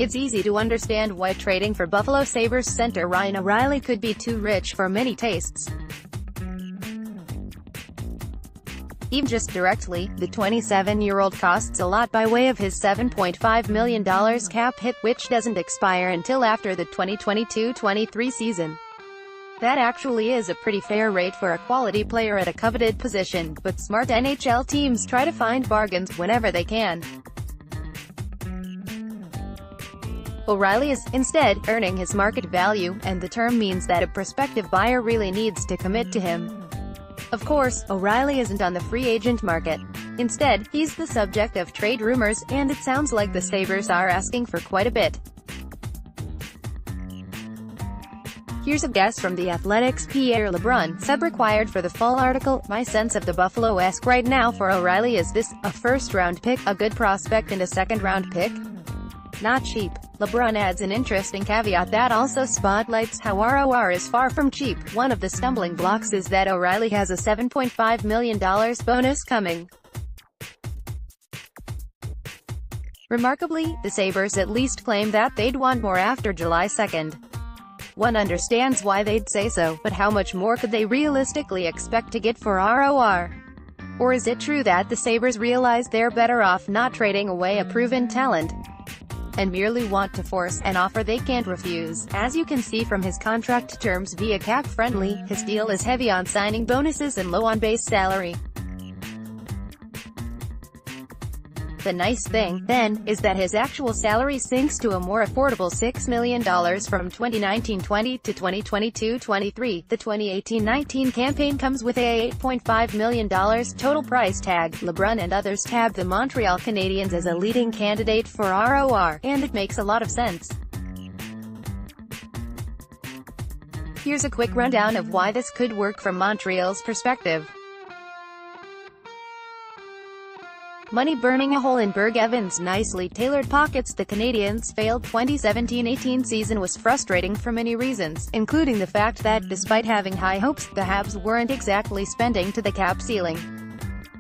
It's easy to understand why trading for Buffalo Sabres center Ryan O'Reilly could be too rich for many tastes. Even just directly, the 27-year-old costs a lot by way of his $7.5 million cap hit, which doesn't expire until after the 2022-23 season. That actually is a pretty fair rate for a quality player at a coveted position, but smart NHL teams try to find bargains whenever they can. O'Reilly is, instead, earning his market value, and the term means that a prospective buyer really needs to commit to him. Of course, O'Reilly isn't on the free agent market. Instead, he's the subject of trade rumors, and it sounds like the Sabres are asking for quite a bit. Here's a guess from The Athletic's Pierre LeBrun, sub-required for the full article. My sense of the Buffalo-esque right now for O'Reilly is this: a first-round pick, a good prospect, and a second-round pick. Not cheap. LeBrun adds an interesting caveat that also spotlights how ROR is far from cheap. One of the stumbling blocks is that O'Reilly has a $7.5 million bonus coming. Remarkably, the Sabres at least claim that they'd want more after July 2nd. One understands why they'd say so, but how much more could they realistically expect to get for ROR? Or is it true that the Sabres realize they're better off not trading away a proven talent, and merely want to force an offer they can't refuse? As you can see from his contract terms via Cap Friendly, his deal is heavy on signing bonuses and low on base salary. The nice thing, then, is that his actual salary sinks to a more affordable $6 million from 2019-20 to 2022-23. The 2018-19 campaign comes with a $8.5 million total price tag. LeBrun and others tab the Montreal Canadiens as a leading candidate for ROR, and it makes a lot of sense. Here's a quick rundown of why this could work from Montreal's perspective. Money burning a hole in Berg Evans' nicely tailored pockets. The Canadiens' failed 2017-18 season was frustrating for many reasons, including the fact that, despite having high hopes, the Habs weren't exactly spending to the cap ceiling.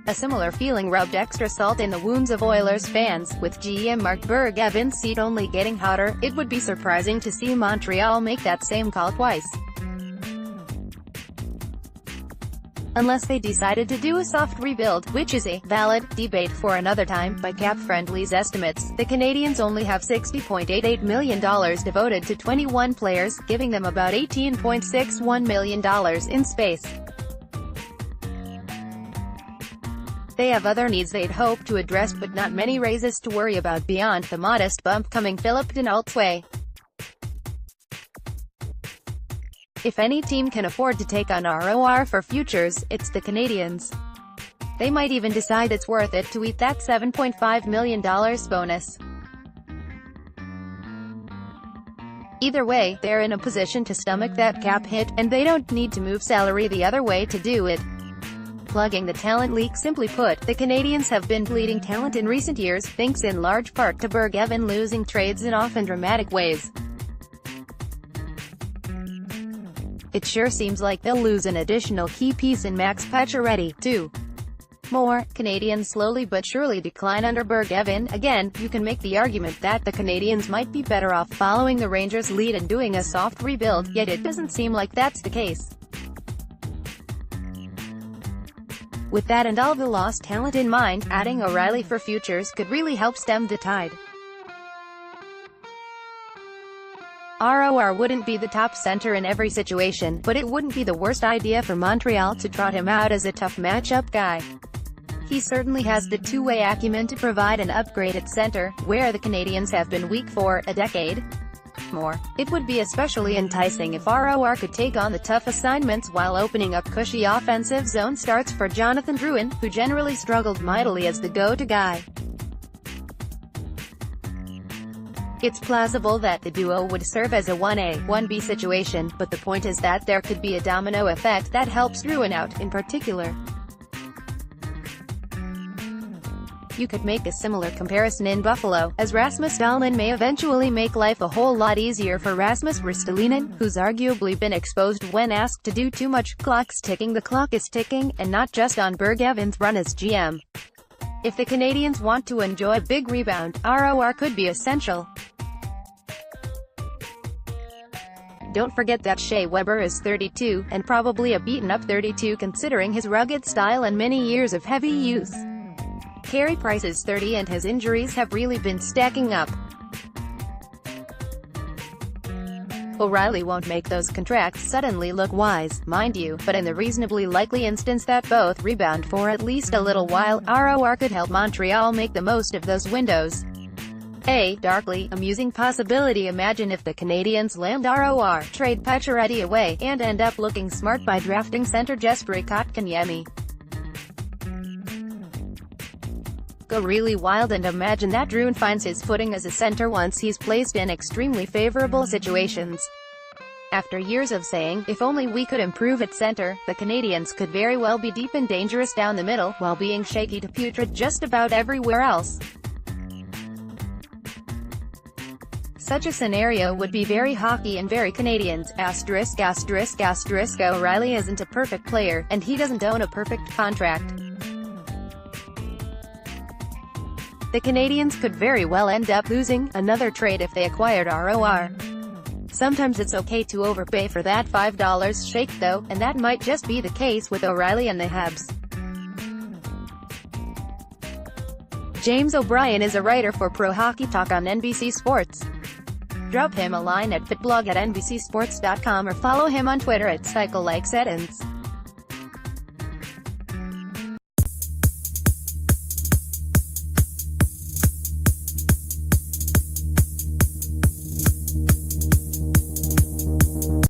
A similar feeling rubbed extra salt in the wounds of Oilers fans, with GM Mark Berg Evans' seat only getting hotter. It would be surprising to see Montreal make that same call twice. Unless they decided to do a soft rebuild, which is a valid debate for another time. By Cap Friendly's estimates, the Canadiens only have $60.88 million devoted to 21 players, giving them about $18.61 million in space. They have other needs they'd hope to address, but not many raises to worry about beyond the modest bump coming Philip Denault's way. If any team can afford to take on ROR for futures, it's the Canadiens. They might even decide it's worth it to eat that $7.5 million bonus. Either way, they're in a position to stomach that cap hit, and they don't need to move salary the other way to do it. Plugging the talent leak. Simply put, the Canadiens have been bleeding talent in recent years, thanks in large part to Berg Evans losing trades in often dramatic ways. It sure seems like they'll lose an additional key piece in Max Pacioretty, too. More, Canadiens slowly but surely decline under Berg Evans. Again, you can make the argument that the Canadiens might be better off following the Rangers' lead and doing a soft rebuild, yet it doesn't seem like that's the case. With that and all the lost talent in mind, adding O'Reilly for futures could really help stem the tide. ROR wouldn't be the top center in every situation, but it wouldn't be the worst idea for Montreal to trot him out as a tough matchup guy. He certainly has the two-way acumen to provide an upgrade at center, where the Canadiens have been weak for a decade. More, it would be especially enticing if ROR could take on the tough assignments while opening up cushy offensive zone starts for Jonathan Drouin, who generally struggled mightily as the go-to guy. It's plausible that the duo would serve as a 1A, 1B situation, but the point is that there could be a domino effect that helps Drouin out, in particular. You could make a similar comparison in Buffalo, as Rasmus Dahlin may eventually make life a whole lot easier for Rasmus Ristolainen, who's arguably been exposed when asked to do too much. Clock's ticking. The clock is ticking, and not just on Berg Evans' run as GM. If the Canadiens want to enjoy a big rebound, ROR could be essential. Don't forget that Shea Weber is 32, and probably a beaten-up 32 considering his rugged style and many years of heavy use. Carey Price is 30 and his injuries have really been stacking up. O'Reilly won't make those contracts suddenly look wise, mind you, but in the reasonably likely instance that both rebound for at least a little while, ROR could help Montreal make the most of those windows. A darkly amusing possibility: imagine if the Canadiens land ROR, trade Pacioretty away, and end up looking smart by drafting center Jesperi Kotkaniemi. Go really wild and imagine that Drouin finds his footing as a center once he's placed in extremely favorable situations. After years of saying, if only we could improve at center, the Canadiens could very well be deep and dangerous down the middle, while being shaky to putrid just about everywhere else. Such a scenario would be very hockey and very Canadiens. ***** O'Reilly isn't a perfect player, and he doesn't own a perfect contract. The Canadiens could very well end up losing another trade if they acquired ROR. Sometimes it's okay to overpay for that $5 shake though, and that might just be the case with O'Reilly and the Habs. James O'Brien is a writer for Pro Hockey Talk on NBC Sports. Drop him a line at fitblog@nbcsports.com or follow him on Twitter at CycleLikeSettings.